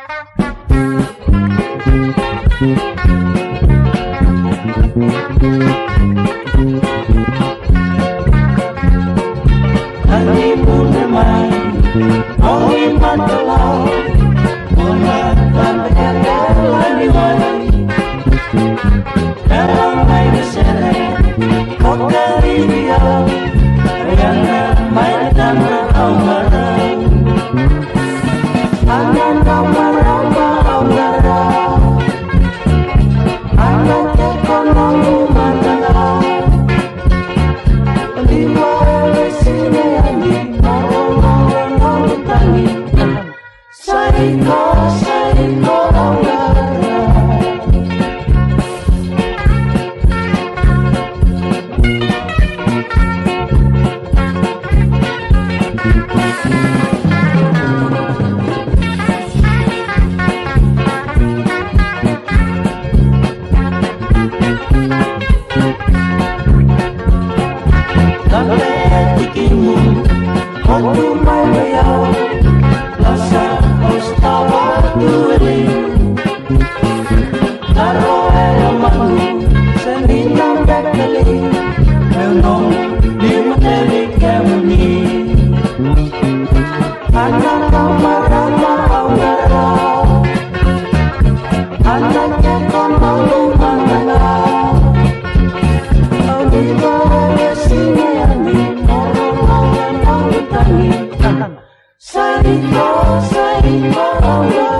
Honeymoon bermain, angin matalau, menatap kegagalan diwai. Dalam main seret, kau kali dia, jangan main tanpa kau marah. Anak kau marah, kau marah. Anak ekonomi matalau, lima sini andi, orang tani. Saiko, saiko, waktu main bayau, rasa ustawa dueli. Taro elamaku, seninam bekali, menong di materi kemuni. Anak kau marah mau darah, anaknya kau malu mengalah. Kau di bawah sini andi, Saiko, saiko,